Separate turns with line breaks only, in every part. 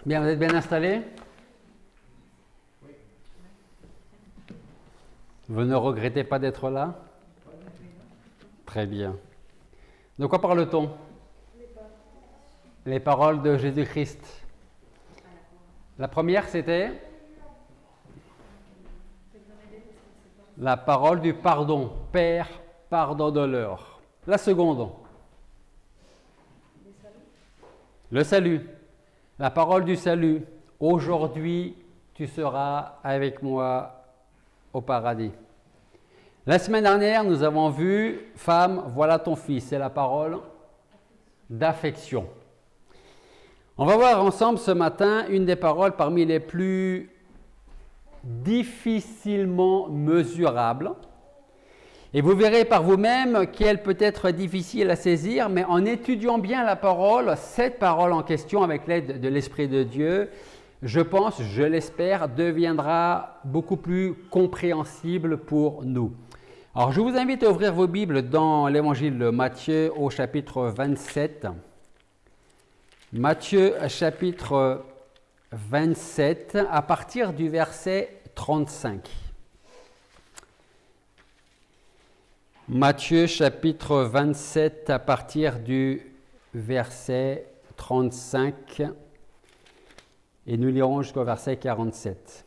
Bien, vous êtes bien installés? Vous ne regrettez pas d'être là? Très bien. De quoi parle-t-on? Les paroles de Jésus-Christ. La première, c'était la parole du pardon. Père, pardonne-leur. La seconde, le salut. La parole du salut. Aujourd'hui, tu seras avec moi au paradis. La semaine dernière, nous avons vu « Femme, voilà ton fils ». C'est la parole d'affection. On va voir ensemble ce matin une des paroles parmi les plus difficilement mesurables. Et vous verrez par vous-même qu'elle peut être difficile à saisir, mais en étudiant bien la parole, cette parole en question avec l'aide de l'Esprit de Dieu, je pense, je l'espère, deviendra beaucoup plus compréhensible pour nous. Alors je vous invite à ouvrir vos Bibles dans l'Évangile de Matthieu au chapitre 27. Matthieu chapitre 27 à partir du verset 35. Matthieu chapitre 27 à partir du verset 35 et nous lirons jusqu'au verset 47.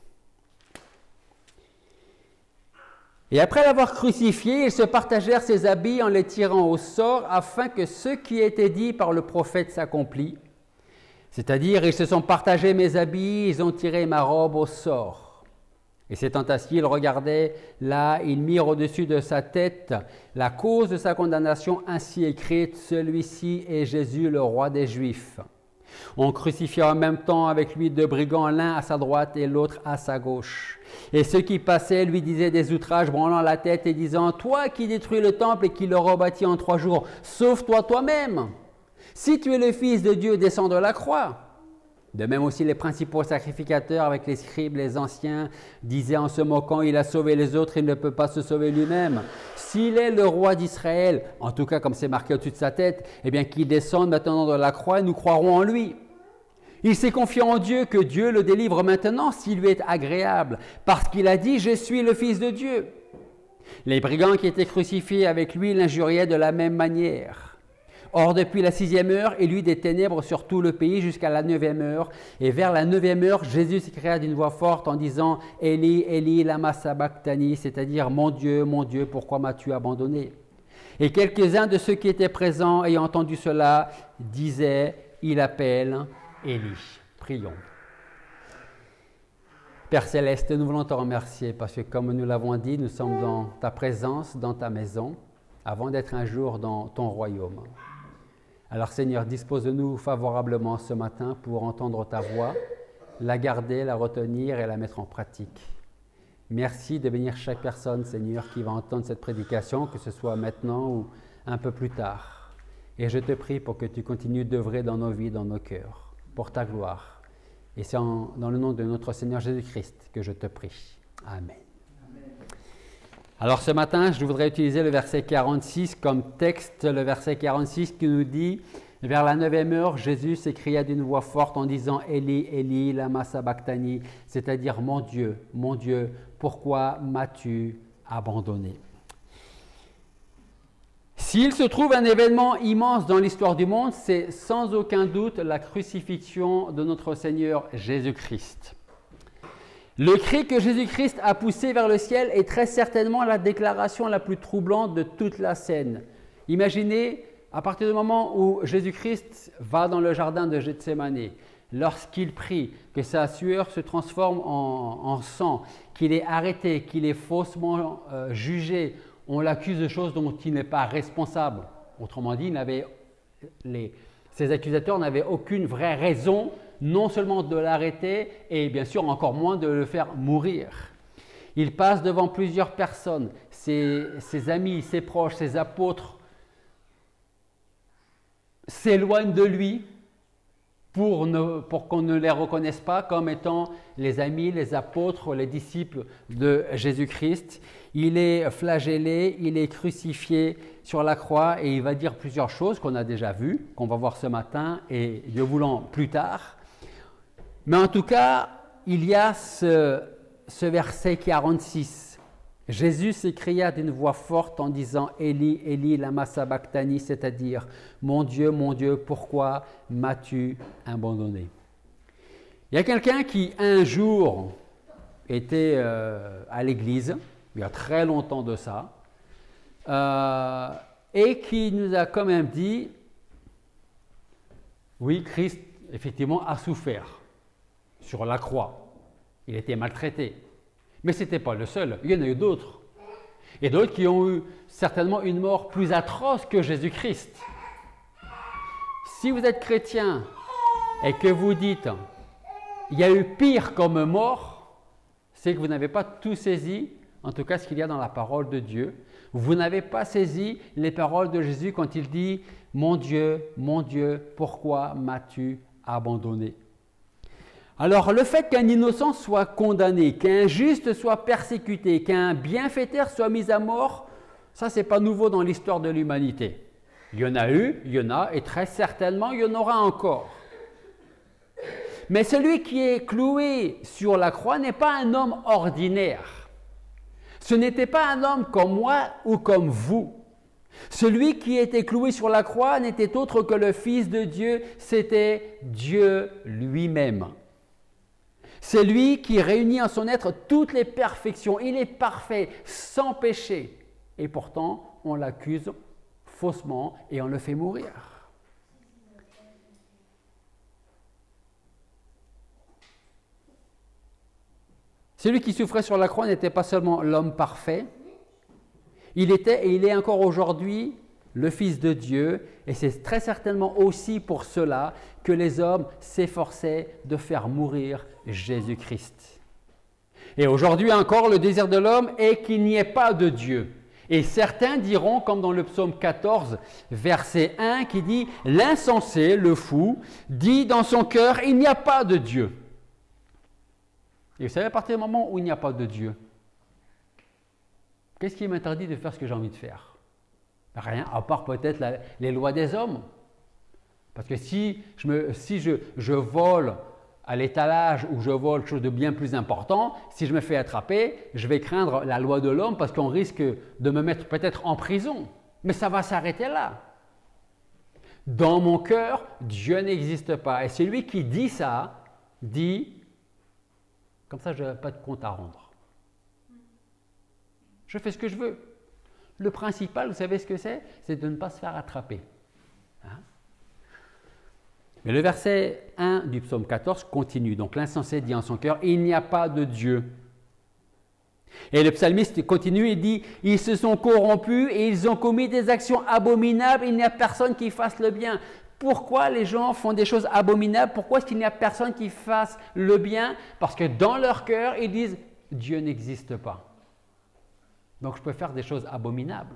Et après l'avoir crucifié, ils se partagèrent ses habits en les tirant au sort afin que ce qui était dit par le prophète s'accomplisse. C'est-à-dire, ils se sont partagés mes habits, ils ont tiré ma robe au sort. Et s'étant assis, ils regardaient là, ils mirent au-dessus de sa tête la cause de sa condamnation ainsi écrite, celui-ci est Jésus, le roi des Juifs. On crucifia en même temps avec lui deux brigands, l'un à sa droite et l'autre à sa gauche. Et ceux qui passaient lui disaient des outrages, branlant la tête et disant, « Toi qui détruis le temple et qui le rebâtis en 3 jours, sauve-toi toi-même. Si tu es le Fils de Dieu, descends de la croix. » De même aussi les principaux sacrificateurs avec les scribes, les anciens, disaient en se moquant, « Il a sauvé les autres, il ne peut pas se sauver lui-même. S'il est le roi d'Israël, en tout cas comme c'est marqué au-dessus de sa tête, eh bien qu'il descende maintenant de la croix et nous croirons en lui. » Il s'est confié en Dieu que Dieu le délivre maintenant s'il lui est agréable, parce qu'il a dit « Je suis le Fils de Dieu ». Les brigands qui étaient crucifiés avec lui l'injuriaient de la même manière. Or, depuis la 6e heure, il y eut des ténèbres sur tout le pays jusqu'à la 9e heure. Et vers la 9e heure, Jésus s'écria d'une voix forte en disant « Eli, Eli, lama sabachthani », c'est-à-dire « Mon Dieu, pourquoi m'as-tu abandonné ?» Et quelques-uns de ceux qui étaient présents, ayant entendu cela, disaient « Il appelle Eli ». Prions. Père Céleste, nous voulons te remercier parce que comme nous l'avons dit, nous sommes dans ta présence, dans ta maison, avant d'être un jour dans ton royaume. Alors Seigneur, dispose-nous favorablement ce matin pour entendre ta voix, la garder, la retenir et la mettre en pratique. Merci de bénir chaque personne, Seigneur, qui va entendre cette prédication, que ce soit maintenant ou un peu plus tard. Et je te prie pour que tu continues d'œuvrer dans nos vies, dans nos cœurs, pour ta gloire. Et c'est dans le nom de notre Seigneur Jésus-Christ que je te prie. Amen. Alors ce matin, je voudrais utiliser le verset 46 comme texte, le verset 46 qui nous dit « Vers la 9e heure, Jésus s'écria d'une voix forte en disant « Eli, Eli, lama sabachthani », c'est-à-dire « Mon Dieu, pourquoi m'as-tu abandonné ?» S'il se trouve un événement immense dans l'histoire du monde, c'est sans aucun doute la crucifixion de notre Seigneur Jésus-Christ. Le cri que Jésus-Christ a poussé vers le ciel est très certainement la déclaration la plus troublante de toute la scène. Imaginez, à partir du moment où Jésus-Christ va dans le jardin de Gethsémani, lorsqu'il prie, que sa sueur se transforme en sang, qu'il est arrêté, qu'il est faussement jugé, on l'accuse de choses dont il n'est pas responsable. Autrement dit, ses accusateurs n'avaient aucune vraie raison non seulement de l'arrêter et bien sûr encore moins de le faire mourir. Il passe devant plusieurs personnes, ses amis, ses proches, ses apôtres s'éloignent de lui pour qu'on ne les reconnaisse pas comme étant les amis, les apôtres, les disciples de Jésus-Christ. Il est flagellé, il est crucifié sur la croix et il va dire plusieurs choses qu'on a déjà vues, qu'on va voir ce matin et Dieu voulant plus tard. Mais en tout cas, il y a ce verset 46. Jésus s'écria d'une voix forte en disant « Eli, Eli, lama sabachthani », c'est-à-dire « Mon Dieu, pourquoi m'as-tu abandonné ?» Il y a quelqu'un qui, un jour, était à l'église, il y a très longtemps de ça, et qui nous a quand même dit « Oui, Christ, effectivement, a souffert sur la croix. Il était maltraité. » Mais ce n'était pas le seul, il y en a eu d'autres. Et d'autres qui ont eu certainement une mort plus atroce que Jésus-Christ. Si vous êtes chrétien et que vous dites « il y a eu pire comme mort », c'est que vous n'avez pas tout saisi, en tout cas ce qu'il y a dans la parole de Dieu. Vous n'avez pas saisi les paroles de Jésus quand il dit « Mon Dieu, pourquoi m'as-tu abandonné ?» Alors, le fait qu'un innocent soit condamné, qu'un juste soit persécuté, qu'un bienfaiteur soit mis à mort, ça, ce n'est pas nouveau dans l'histoire de l'humanité. Il y en a eu, il y en a, et très certainement, il y en aura encore. Mais celui qui est cloué sur la croix n'est pas un homme ordinaire. Ce n'était pas un homme comme moi ou comme vous. Celui qui était cloué sur la croix n'était autre que le Fils de Dieu, c'était Dieu lui-même. C'est lui qui réunit en son être toutes les perfections. Il est parfait, sans péché. Et pourtant, on l'accuse faussement et on le fait mourir. Celui qui souffrait sur la croix n'était pas seulement l'homme parfait, il était et il est encore aujourd'hui le Fils de Dieu, et c'est très certainement aussi pour cela que les hommes s'efforçaient de faire mourir Jésus-Christ. Et aujourd'hui encore, le désir de l'homme est qu'il n'y ait pas de Dieu. Et certains diront, comme dans le psaume 14, verset 1, qui dit « L'insensé, le fou, dit dans son cœur, il n'y a pas de Dieu. » Et vous savez, à partir du moment où il n'y a pas de Dieu, qu'est-ce qui m'interdit de faire ce que j'ai envie de faire ? Rien, à part peut-être les lois des hommes. Parce que si je vole à l'étalage ou je vole quelque chose de bien plus important, si je me fais attraper, je vais craindre la loi de l'homme parce qu'on risque de me mettre peut-être en prison. Mais ça va s'arrêter là. Dans mon cœur, Dieu n'existe pas. Et celui qui dit ça, dit, comme ça je n'ai pas de compte à rendre. Je fais ce que je veux. Le principal, vous savez ce que c'est? C'est de ne pas se faire attraper. Hein? Mais le verset 1 du psaume 14 continue. Donc l'insensé dit en son cœur, il n'y a pas de Dieu. Et le psalmiste continue et dit, ils se sont corrompus et ils ont commis des actions abominables, il n'y a personne qui fasse le bien. Pourquoi les gens font des choses abominables? Pourquoi est-ce qu'il n'y a personne qui fasse le bien? Parce que dans leur cœur, ils disent, Dieu n'existe pas. Donc, je peux faire des choses abominables.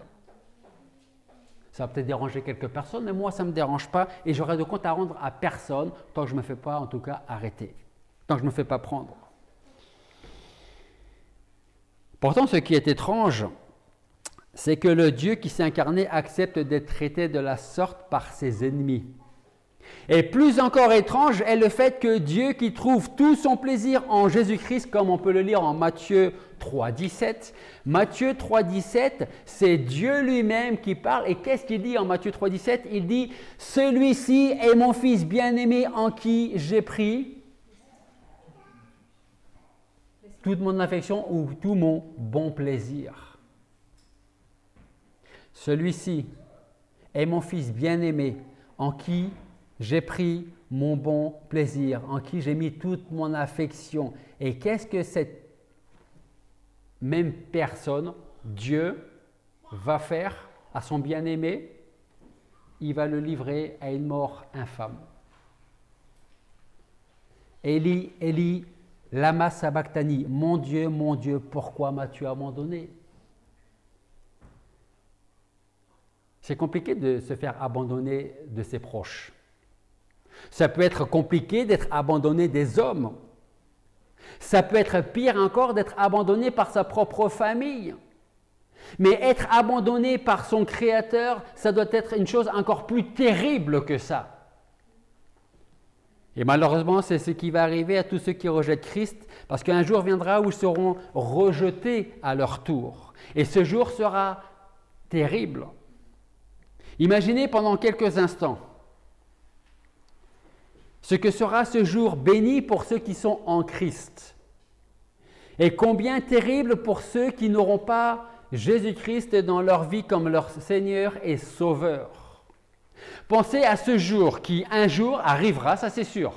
Ça va peut-être déranger quelques personnes, mais moi, ça ne me dérange pas et j'aurai de compte à rendre à personne tant que je ne me fais pas, en tout cas, arrêter. Tant que je ne me fais pas prendre. Pourtant, ce qui est étrange, c'est que le Dieu qui s'est incarné accepte d'être traité de la sorte par ses ennemis. Et plus encore étrange est le fait que Dieu qui trouve tout son plaisir en Jésus-Christ, comme on peut le lire en Matthieu 3,17. Matthieu 3,17, c'est Dieu lui-même qui parle. Et qu'est-ce qu'il dit en Matthieu 3,17? Il dit « Celui-ci est mon Fils bien-aimé en qui j'ai pris toute mon affection ou tout mon bon plaisir. » Celui-ci est mon Fils bien-aimé en qui j'ai pris mon bon plaisir, en qui j'ai mis toute mon affection. Et qu'est-ce que cette même personne, Dieu, va faire à son bien-aimé? Il va le livrer à une mort infâme. Eli, Eli, lama sabachthani, mon Dieu, pourquoi m'as-tu abandonné? C'est compliqué de se faire abandonner de ses proches. Ça peut être compliqué d'être abandonné des hommes. Ça peut être pire encore d'être abandonné par sa propre famille. Mais être abandonné par son Créateur, ça doit être une chose encore plus terrible que ça. Et malheureusement, c'est ce qui va arriver à tous ceux qui rejettent Christ, parce qu'un jour viendra où ils seront rejetés à leur tour. Et ce jour sera terrible. Imaginez pendant quelques instants ce que sera ce jour béni pour ceux qui sont en Christ. Et combien terrible pour ceux qui n'auront pas Jésus-Christ dans leur vie comme leur Seigneur et Sauveur. Pensez à ce jour qui, un jour, arrivera, ça c'est sûr.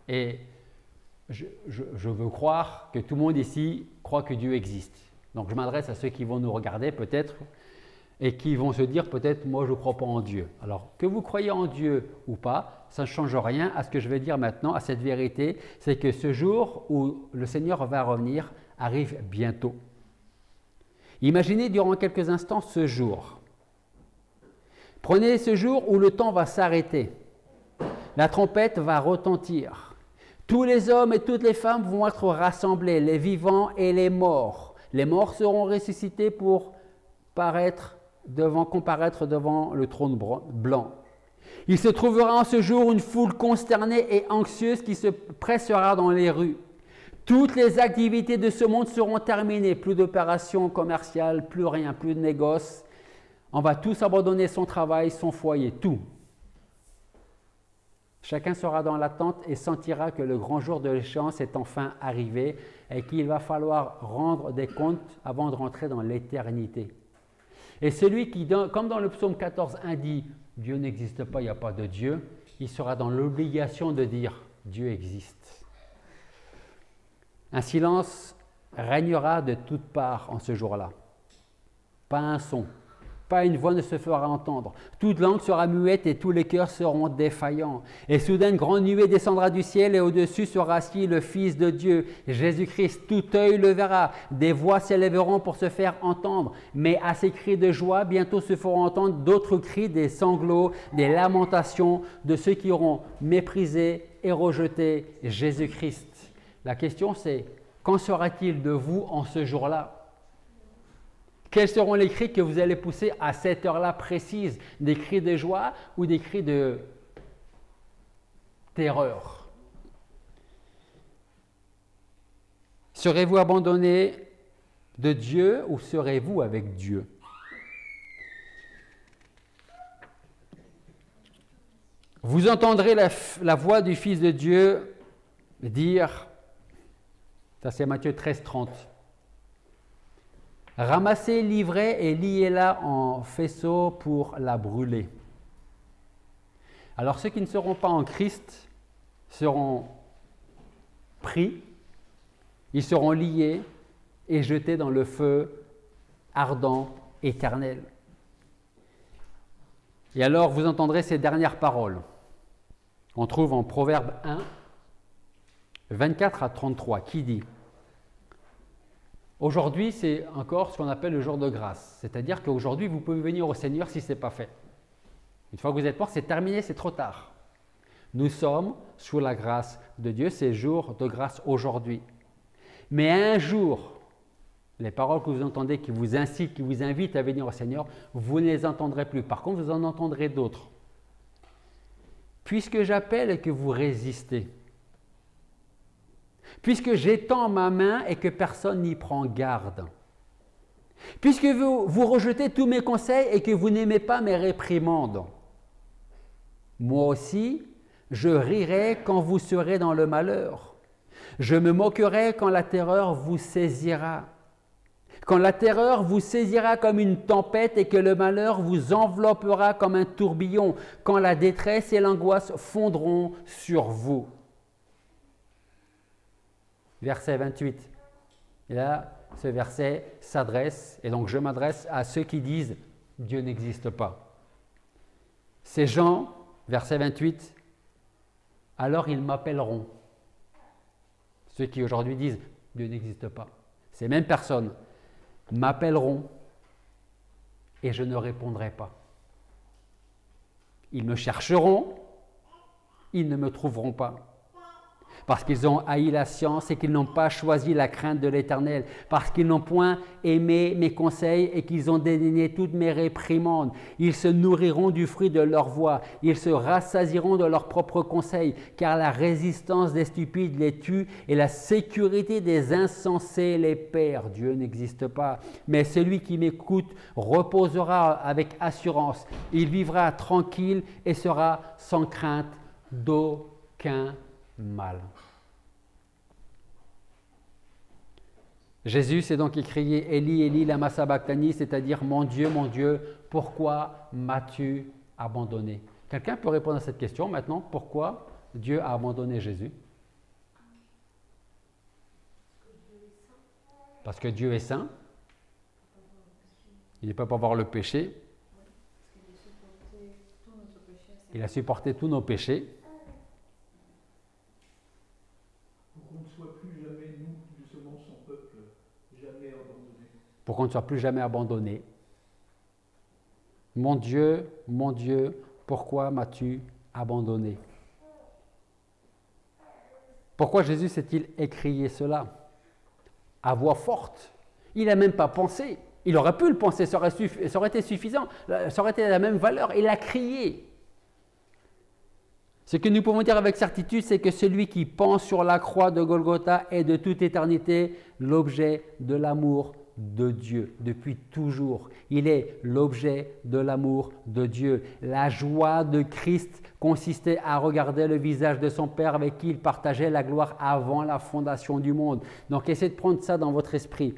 Et je veux croire que tout le monde ici croit que Dieu existe. Donc je m'adresse à ceux qui vont nous regarder peut-être et qui vont se dire peut-être moi je ne crois pas en Dieu. Alors que vous croyez en Dieu ou pas, ça ne change rien à ce que je vais dire maintenant, à cette vérité, c'est que ce jour où le Seigneur va revenir arrive bientôt. Imaginez durant quelques instants ce jour. Prenez ce jour où le temps va s'arrêter. La trompette va retentir. Tous les hommes et toutes les femmes vont être rassemblés, les vivants et les morts. Les morts seront ressuscités pour comparaître devant le trône blanc. Il se trouvera en ce jour une foule consternée et anxieuse qui se pressera dans les rues. Toutes les activités de ce monde seront terminées. Plus d'opérations commerciales, plus rien, plus de négoces. On va tous abandonner son travail, son foyer, tout. Chacun sera dans l'attente et sentira que le grand jour de l'échéance est enfin arrivé et qu'il va falloir rendre des comptes avant de rentrer dans l'éternité. Et celui qui, comme dans le psaume 14.1 dit « Dieu n'existe pas, il n'y a pas de Dieu », il sera dans l'obligation de dire « Dieu existe ». Un silence régnera de toutes parts en ce jour-là. Pas un son, pas une voix ne se fera entendre. Toute langue sera muette et tous les cœurs seront défaillants. Et soudain, une grande nuée descendra du ciel et au-dessus sera assis le Fils de Dieu, Jésus-Christ. Tout œil le verra. Des voix s'élèveront pour se faire entendre. Mais à ces cris de joie, bientôt se feront entendre d'autres cris, des sanglots, des lamentations de ceux qui auront méprisé et rejeté Jésus-Christ. La question c'est, qu'en sera-t-il de vous en ce jour-là ? Quels seront les cris que vous allez pousser à cette heure-là précise? Des cris de joie ou des cris de terreur? Serez-vous abandonné de Dieu ou serez-vous avec Dieu? Vous entendrez la voix du Fils de Dieu dire, ça c'est Matthieu 13:30, ramassez l'ivraie et liez-la en faisceau pour la brûler. Alors ceux qui ne seront pas en Christ seront pris, ils seront liés et jetés dans le feu ardent, éternel. Et alors vous entendrez ces dernières paroles. On trouve en Proverbe 1, 24 à 33, qui dit: aujourd'hui, c'est encore ce qu'on appelle le jour de grâce. C'est-à-dire qu'aujourd'hui, vous pouvez venir au Seigneur si ce n'est pas fait. Une fois que vous êtes mort, c'est terminé, c'est trop tard. Nous sommes sous la grâce de Dieu, c'est jour de grâce aujourd'hui. Mais un jour, les paroles que vous entendez qui vous incitent, qui vous invitent à venir au Seigneur, vous ne les entendrez plus. Par contre, vous en entendrez d'autres. Puisque j'appelle et que vous résistez, puisque j'étends ma main et que personne n'y prend garde, puisque vous rejetez tous mes conseils et que vous n'aimez pas mes réprimandes, moi aussi, je rirai quand vous serez dans le malheur. Je me moquerai quand la terreur vous saisira. Quand la terreur vous saisira comme une tempête et que le malheur vous enveloppera comme un tourbillon, quand la détresse et l'angoisse fondront sur vous. Verset 28. Et là, ce verset s'adresse, et donc je m'adresse à ceux qui disent « Dieu n'existe pas ». Ces gens, verset 28, « Alors ils m'appelleront ». Ceux qui aujourd'hui disent « Dieu n'existe pas ». Ces mêmes personnes m'appelleront et je ne répondrai pas. Ils me chercheront, ils ne me trouveront pas. parce qu'ils ont haï la science et qu'ils n'ont pas choisi la crainte de l'Éternel, parce qu'ils n'ont point aimé mes conseils et qu'ils ont dédaigné toutes mes réprimandes. Ils se nourriront du fruit de leur voix, ils se rassasieront de leurs propres conseils, car la résistance des stupides les tue et la sécurité des insensés les perd. Dieu n'existe pas, mais celui qui m'écoute reposera avec assurance. Il vivra tranquille et sera sans crainte d'aucun mal. Jésus s'est donc écrié Eli, Eli, lama sabachthani, c'est-à-dire mon Dieu, pourquoi m'as-tu abandonné? Quelqu'un peut répondre à cette question maintenant? Pourquoi Dieu a abandonné Jésus? Parce que Dieu est saint. Il ne peut pas avoir le péché. Il a supporté tous nos péchés. Pour qu'on ne soit plus jamais abandonné. Mon Dieu, pourquoi m'as-tu abandonné? Pourquoi Jésus s'est-il écrié cela à voix forte? Il n'a même pas pensé. Il aurait pu le penser, ça aurait été suffisant, ça aurait été la même valeur. Il a crié. Ce que nous pouvons dire avec certitude, c'est que celui qui pend sur la croix de Golgotha est de toute éternité l'objet de l'amour de Dieu, depuis toujours. Il est l'objet de l'amour de Dieu. La joie de Christ consistait à regarder le visage de son Père avec qui il partageait la gloire avant la fondation du monde. Donc essayez de prendre ça dans votre esprit.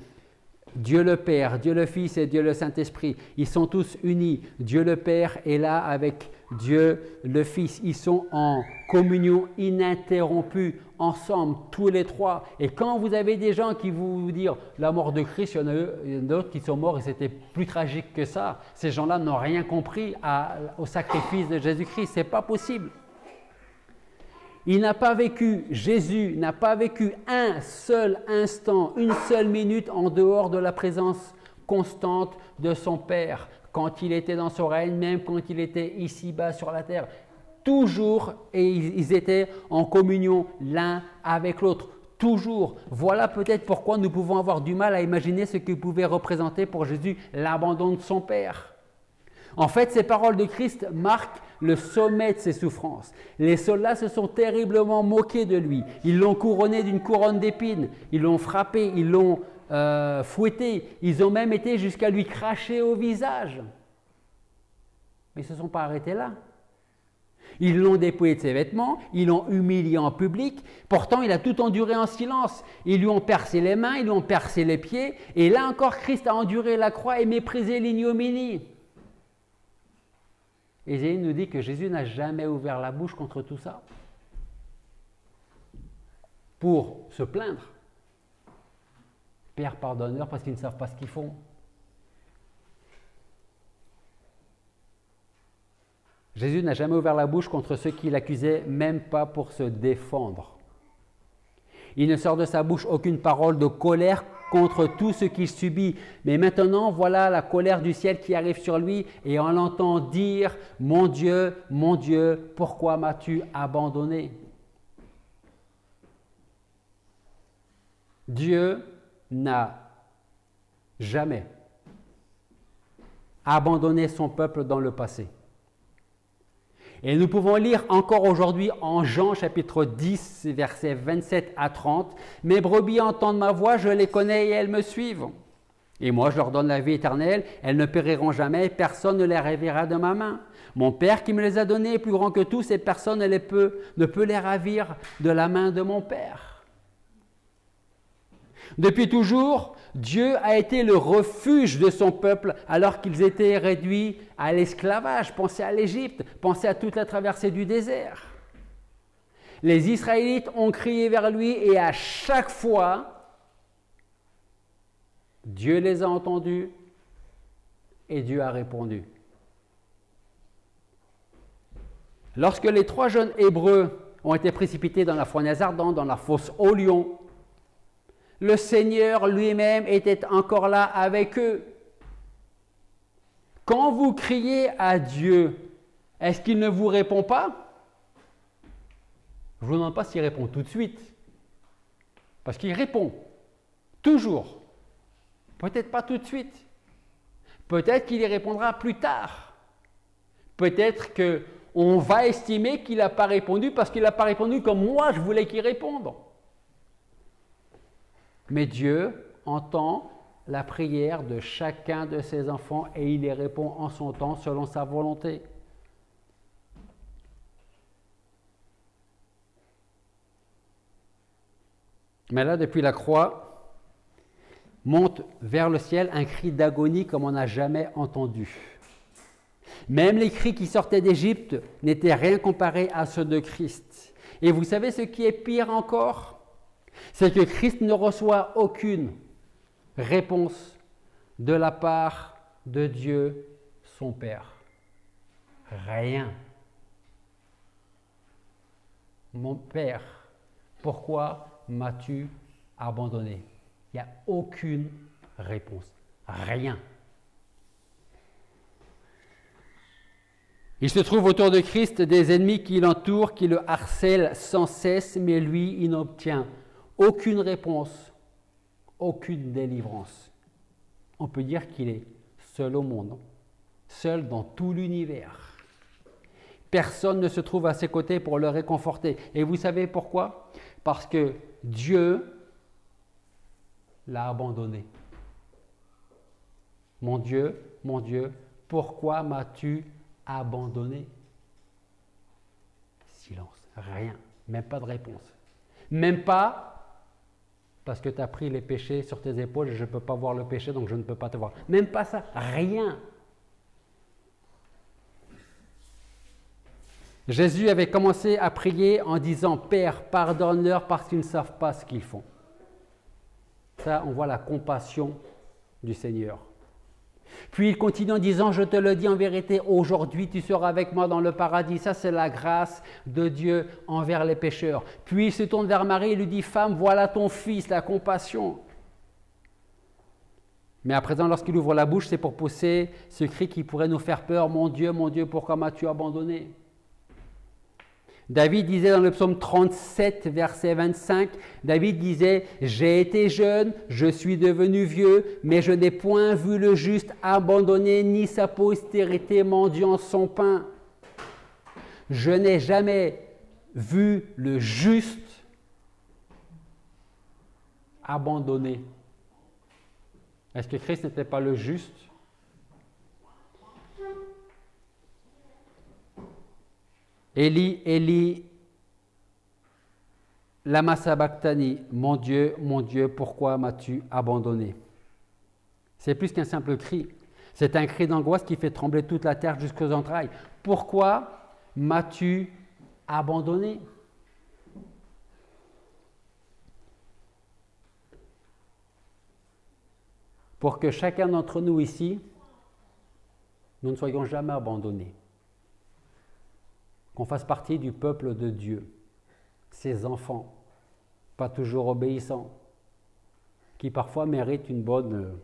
Dieu le Père, Dieu le Fils et Dieu le Saint-Esprit, ils sont tous unis. Dieu le Père est là avec Dieu le Fils. Ils sont en communion ininterrompue, ensemble, tous les trois. Et quand vous avez des gens qui vous disent la mort de Christ, il y en a d'autres qui sont morts et c'était plus tragique que ça. Ces gens-là n'ont rien compris au sacrifice de Jésus-Christ. Ce n'est pas possible. Jésus n'a pas vécu un seul instant, une seule minute en dehors de la présence constante de son Père. Quand il était dans son règne, même quand il était ici-bas sur la terre. Toujours, et ils étaient en communion l'un avec l'autre. Toujours. Voilà peut-être pourquoi nous pouvons avoir du mal à imaginer ce que pouvait représenter pour Jésus l'abandon de son Père. En fait, ces paroles de Christ marquent le sommet de ses souffrances. Les soldats se sont terriblement moqués de lui. Ils l'ont couronné d'une couronne d'épines. Ils l'ont frappé, ils l'ont fouetté. Ils ont même été jusqu'à lui cracher au visage. Mais ils ne se sont pas arrêtés là. Ils l'ont dépouillé de ses vêtements, ils l'ont humilié en public. Pourtant, il a tout enduré en silence. Ils lui ont percé les mains, ils lui ont percé les pieds. Et là encore, Christ a enduré la croix et méprisé l'ignominie. Ésaïe nous dit que Jésus n'a jamais ouvert la bouche contre tout ça pour se plaindre. Père, pardonne-leur parce qu'ils ne savent pas ce qu'ils font. Jésus n'a jamais ouvert la bouche contre ceux qui l'accusaient, même pas pour se défendre. Il ne sort de sa bouche aucune parole de colère contre tout ce qu'il subit. Mais maintenant, voilà la colère du ciel qui arrive sur lui et on l'entend dire « Mon Dieu, pourquoi m'as-tu abandonné ?» Dieu n'a jamais abandonné son peuple dans le passé. Et nous pouvons lire encore aujourd'hui en Jean chapitre 10, versets 27 à 30. « Mes brebis entendent ma voix, je les connais et elles me suivent. Et moi, je leur donne la vie éternelle, elles ne périront jamais, personne ne les ravira de ma main. Mon Père qui me les a donnés est plus grand que tous et personne ne peut les ravir de la main de mon Père. » Depuis toujours, Dieu a été le refuge de son peuple alors qu'ils étaient réduits à l'esclavage. Pensez à l'Égypte, pensez à toute la traversée du désert. Les Israélites ont crié vers lui et à chaque fois, Dieu les a entendus et Dieu a répondu. Lorsque les 3 jeunes Hébreux ont été précipités dans la fournaise ardente, dans la fosse aux lions, le Seigneur lui-même était encore là avec eux. Quand vous criez à Dieu, est-ce qu'il ne vous répond pas? Je ne vous demande pas s'il répond tout de suite, parce qu'il répond, toujours. Peut-être pas tout de suite. Peut-être qu'il y répondra plus tard. Peut-être qu'on va estimer qu'il n'a pas répondu parce qu'il n'a pas répondu comme moi je voulais qu'il réponde. Mais Dieu entend la prière de chacun de ses enfants et il y répond en son temps selon sa volonté. Mais là, depuis la croix, monte vers le ciel un cri d'agonie comme on n'a jamais entendu. Même les cris qui sortaient d'Égypte n'étaient rien comparés à ceux de Christ. Et vous savez ce qui est pire encore? C'est que Christ ne reçoit aucune réponse de la part de Dieu, son Père. Rien. Mon Père, pourquoi m'as-tu abandonné? Il n'y a aucune réponse. Rien. Il se trouve autour de Christ des ennemis qui l'entourent, qui le harcèlent sans cesse, mais lui, il n'obtient aucune réponse, aucune délivrance. On peut dire qu'il est seul au monde, seul dans tout l'univers. Personne ne se trouve à ses côtés pour le réconforter. Et vous savez pourquoi? Parce que Dieu l'a abandonné. Mon Dieu, pourquoi m'as-tu abandonné? Silence, rien, même pas de réponse. Même pas parce que tu as pris les péchés sur tes épaules et je ne peux pas voir le péché donc je ne peux pas te voir. Même pas ça, rien. Jésus avait commencé à prier en disant « Père, pardonne-leur parce qu'ils ne savent pas ce qu'ils font ». Ça, on voit la compassion du Seigneur. Puis il continue en disant « Je te le dis en vérité, aujourd'hui tu seras avec moi dans le paradis ». Ça, c'est la grâce de Dieu envers les pécheurs. Puis il se tourne vers Marie et lui dit « Femme, voilà ton fils », la compassion. Mais à présent, lorsqu'il ouvre la bouche, c'est pour pousser ce cri qui pourrait nous faire peur « Mon Dieu, pourquoi m'as-tu abandonné ?» David disait dans le psaume 37, verset 25, David disait « J'ai été jeune, je suis devenu vieux, mais je n'ai point vu le juste abandonné, ni sa postérité mendiant son pain. Je n'ai jamais vu le juste abandonné. » Est-ce que Christ n'était pas le juste? Élie, Élie, lama sabachthani, mon Dieu, pourquoi m'as-tu abandonné? C'est plus qu'un simple cri. C'est un cri d'angoisse qui fait trembler toute la terre jusqu'aux entrailles. Pourquoi m'as-tu abandonné? Pour que chacun d'entre nous ici, nous ne soyons jamais abandonnés. Qu'on fasse partie du peuple de Dieu, ses enfants, pas toujours obéissants, qui parfois méritent une bonne...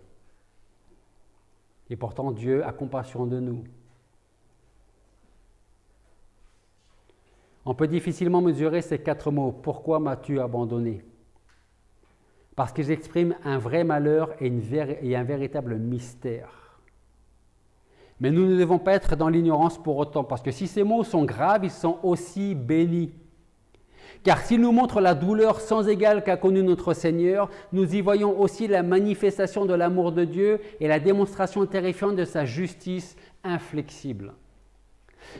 Et pourtant Dieu a compassion de nous. On peut difficilement mesurer ces 4 mots. Pourquoi m'as-tu abandonné? Parce qu'ils expriment un vrai malheur et un véritable mystère. Mais nous ne devons pas être dans l'ignorance pour autant, parce que si ces mots sont graves, ils sont aussi bénis. Car s'ils nous montrent la douleur sans égale qu'a connue notre Seigneur, nous y voyons aussi la manifestation de l'amour de Dieu et la démonstration terrifiante de sa justice inflexible.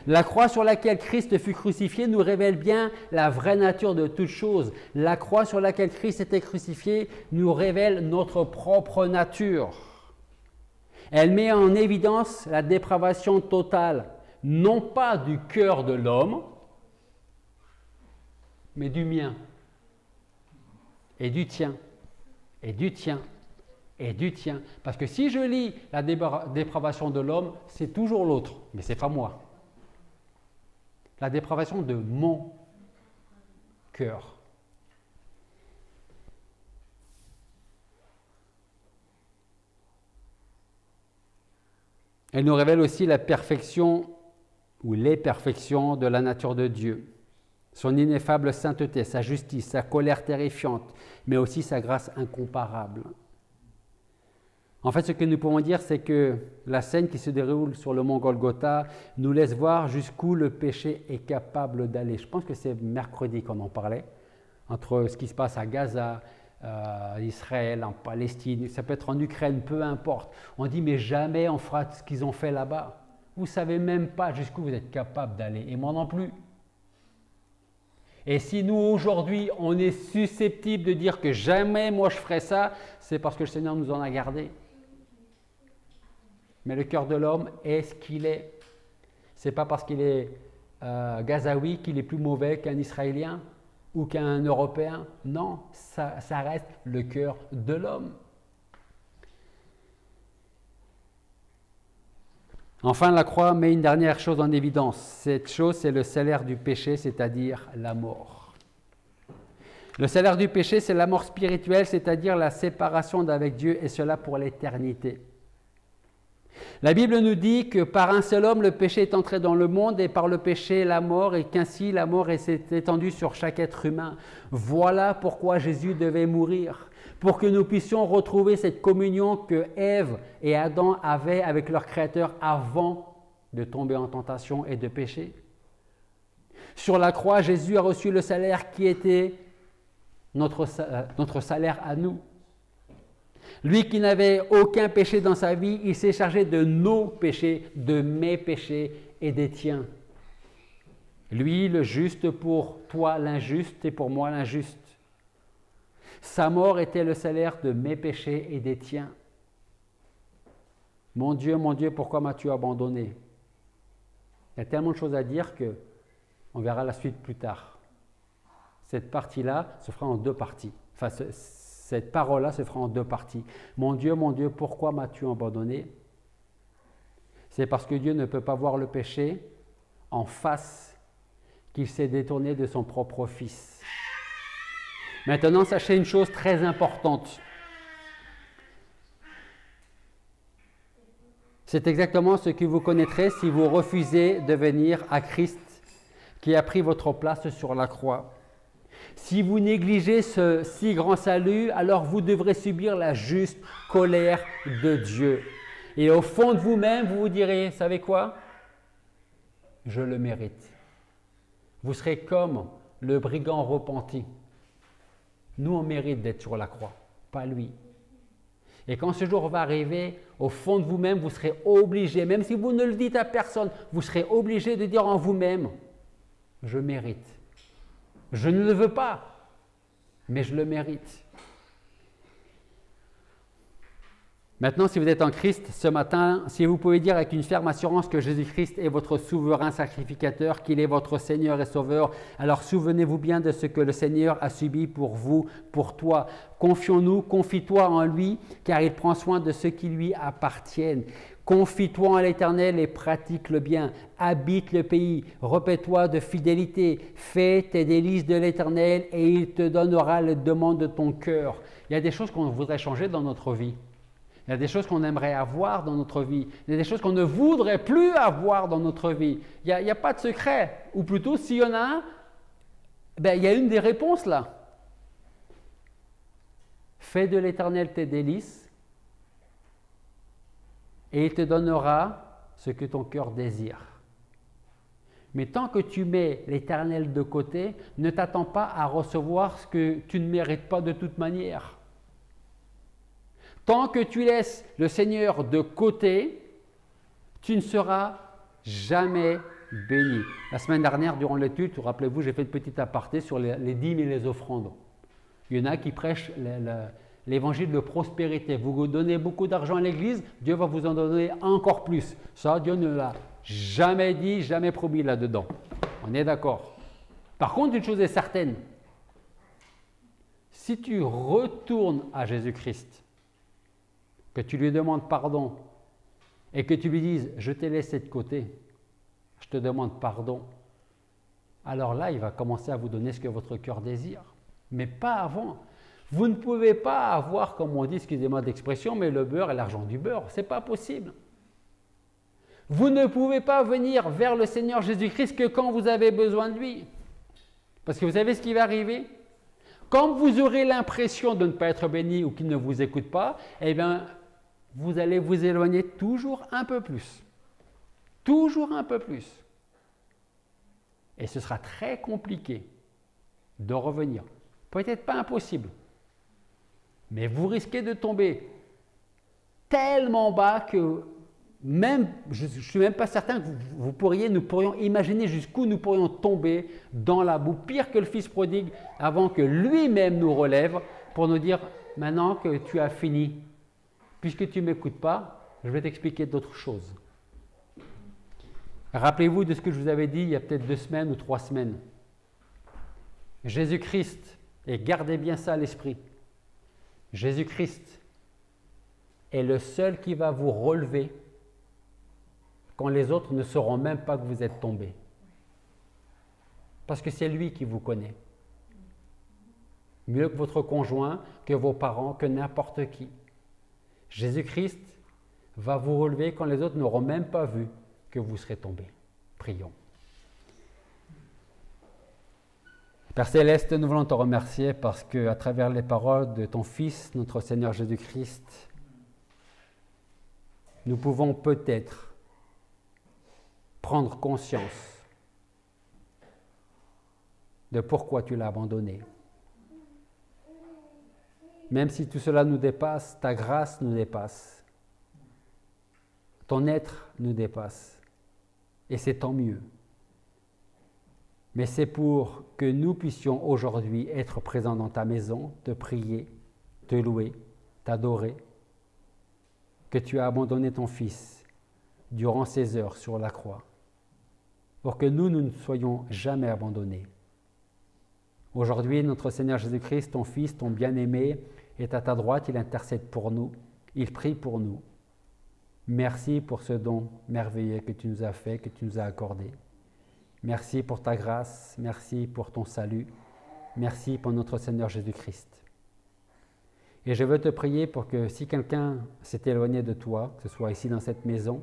La croix sur laquelle Christ fut crucifié nous révèle bien la vraie nature de toute chose. La croix sur laquelle Christ était crucifié nous révèle notre propre nature. Elle met en évidence la dépravation totale, non pas du cœur de l'homme, mais du mien, et du tien, et du tien, et du tien. Parce que si je lis la dépravation de l'homme, c'est toujours l'autre, mais ce n'est pas moi. La dépravation de mon cœur. Elle nous révèle aussi la perfection ou les perfections de la nature de Dieu. son ineffable sainteté, sa justice, sa colère terrifiante, mais aussi sa grâce incomparable. En fait, ce que nous pouvons dire, c'est que la scène qui se déroule sur le mont Golgotha nous laisse voir jusqu'où le péché est capable d'aller. Je pense que c'est mercredi qu'on en parlait, entre ce qui se passe à Gaza, Israël, en Palestine, ça peut être en Ukraine, peu importe. On dit, mais jamais on fera ce qu'ils ont fait là-bas. Vous ne savez même pas jusqu'où vous êtes capable d'aller, et moi non plus. Et si nous, aujourd'hui, on est susceptible de dire que jamais moi je ferai ça, c'est parce que le Seigneur nous en a gardé. Mais le cœur de l'homme est ce qu'il est. Ce n'est pas parce qu'il est gazaoui qu'il est plus mauvais qu'un Israélien ou qu'un Européen. Non, ça reste le cœur de l'homme. Enfin, la croix met une dernière chose en évidence. Cette chose, c'est le salaire du péché, c'est-à-dire la mort. Le salaire du péché, c'est la mort spirituelle, c'est-à-dire la séparation d'avec Dieu, et cela pour l'éternité. La Bible nous dit que par un seul homme, le péché est entré dans le monde, et par le péché, la mort, et qu'ainsi la mort s'est étendue sur chaque être humain. Voilà pourquoi Jésus devait mourir, pour que nous puissions retrouver cette communion que Ève et Adam avaient avec leur Créateur avant de tomber en tentation et de pécher. Sur la croix, Jésus a reçu le salaire qui était notre salaire à nous. Lui qui n'avait aucun péché dans sa vie, il s'est chargé de nos péchés, de mes péchés et des tiens. Lui, le juste pour toi l'injuste et pour moi l'injuste. Sa mort était le salaire de mes péchés et des tiens. Mon Dieu, pourquoi m'as-tu abandonné? Il y a tellement de choses à dire que on verra la suite plus tard. Cette partie-là se fera en deux parties. Enfin, cette parole-là se fera en deux parties. Mon Dieu, pourquoi m'as-tu abandonné? C'est parce que Dieu ne peut pas voir le péché en face qu'il s'est détourné de son propre Fils. Maintenant, sachez une chose très importante. C'est exactement ce que vous connaîtrez si vous refusez de venir à Christ qui a pris votre place sur la croix. Si vous négligez ce si grand salut, alors vous devrez subir la juste colère de Dieu. Et au fond de vous-même, vous vous direz, savez quoi? Je le mérite. Vous serez comme le brigand repenti. Nous, on mérite d'être sur la croix, pas lui. Et quand ce jour va arriver, au fond de vous-même, vous serez obligé, même si vous ne le dites à personne, vous serez obligé de dire en vous-même, je mérite. Je ne le veux pas, mais je le mérite. Maintenant, si vous êtes en Christ ce matin, si vous pouvez dire avec une ferme assurance que Jésus-Christ est votre souverain sacrificateur, qu'il est votre Seigneur et Sauveur, alors souvenez-vous bien de ce que le Seigneur a subi pour vous, pour toi. Confions-nous, confie-toi en lui, car il prend soin de ceux qui lui appartiennent. Confie-toi en l'Éternel et pratique le bien. Habite le pays, repais-toi de fidélité. Fais tes délices de l'Éternel et il te donnera les demandes de ton cœur. Il y a des choses qu'on voudrait changer dans notre vie. Il y a des choses qu'on aimerait avoir dans notre vie. Il y a des choses qu'on ne voudrait plus avoir dans notre vie. Il n'y a pas de secret. Ou plutôt, s'il y en a un, il y a une des réponses là. Fais de l'Éternel tes délices et il te donnera ce que ton cœur désire. Mais tant que tu mets l'Éternel de côté, ne t'attends pas à recevoir ce que tu ne mérites pas de toute manière. Tant que tu laisses le Seigneur de côté, tu ne seras jamais béni. La semaine dernière, durant l'étude, rappelez-vous, j'ai fait une petite aparté sur les dîmes et les offrandes. Il y en a qui prêchent l'évangile de prospérité. Vous donnez beaucoup d'argent à l'église, Dieu va vous en donner encore plus. Ça, Dieu ne l'a jamais dit, jamais promis là-dedans. On est d'accord. Par contre, une chose est certaine. Si tu retournes à Jésus-Christ, que tu lui demandes pardon et que tu lui dises « je t'ai laissé de côté, je te demande pardon », alors là, il va commencer à vous donner ce que votre cœur désire, mais pas avant. Vous ne pouvez pas avoir, comme on dit, excusez-moi d'expression, mais le beurre et l'argent du beurre, ce n'est pas possible. Vous ne pouvez pas venir vers le Seigneur Jésus-Christ que quand vous avez besoin de lui. Parce que vous savez ce qui va arriver? Quand vous aurez l'impression de ne pas être béni ou qu'il ne vous écoute pas, eh bien, vous allez vous éloigner toujours un peu plus. Toujours un peu plus. Et ce sera très compliqué de revenir. Peut-être pas impossible. Mais vous risquez de tomber tellement bas que même, je ne suis même pas certain que nous pourrions imaginer jusqu'où nous pourrions tomber dans la boue, pire que le Fils prodigue, avant que lui-même nous relève pour nous dire, maintenant que tu as fini, puisque tu ne m'écoutes pas, je vais t'expliquer d'autres choses. Rappelez-vous de ce que je vous avais dit il y a peut-être 2 semaines ou 3 semaines. Jésus-Christ, et gardez bien ça à l'esprit, Jésus-Christ est le seul qui va vous relever quand les autres ne sauront même pas que vous êtes tombé. Parce que c'est lui qui vous connaît. Mieux que votre conjoint, que vos parents, que n'importe qui. Jésus-Christ va vous relever quand les autres n'auront même pas vu que vous serez tombé. Prions. Père Céleste, nous voulons te remercier parce qu'à travers les paroles de ton Fils, notre Seigneur Jésus-Christ, nous pouvons peut-être prendre conscience de pourquoi tu l'as abandonné. Même si tout cela nous dépasse, ta grâce nous dépasse. Ton être nous dépasse. Et c'est tant mieux. Mais c'est pour que nous puissions aujourd'hui être présents dans ta maison, te prier, te louer, t'adorer, que tu as abandonné ton Fils durant ces heures sur la croix, pour que nous ne soyons jamais abandonnés. Aujourd'hui, notre Seigneur Jésus-Christ, ton Fils, ton bien-aimé, est à ta droite, il intercède pour nous, il prie pour nous. Merci pour ce don merveilleux que tu nous as fait, que tu nous as accordé. Merci pour ta grâce, merci pour ton salut, merci pour notre Seigneur Jésus-Christ. Et je veux te prier pour que si quelqu'un s'est éloigné de toi, que ce soit ici dans cette maison,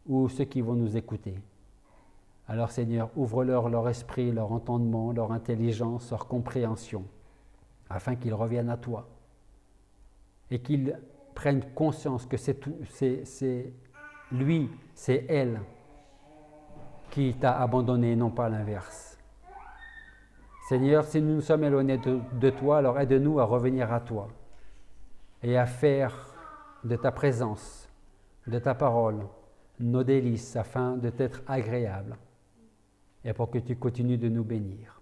ou ceux qui vont nous écouter, alors Seigneur, ouvre-leur leur esprit, leur entendement, leur intelligence, leur compréhension, afin qu'ils reviennent à toi et qu'ils prennent conscience que c'est lui, c'est elle qui t'a abandonné, non pas l'inverse. Seigneur, si nous nous sommes éloignés de toi, alors aide-nous à revenir à toi et à faire de ta présence, de ta parole, nos délices afin de t'être agréable et pour que tu continues de nous bénir.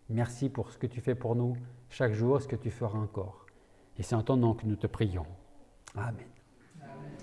Merci pour ce que tu fais pour nous chaque jour, ce que tu feras encore. Et c'est en ton nom que nous te prions. Amen. Amen.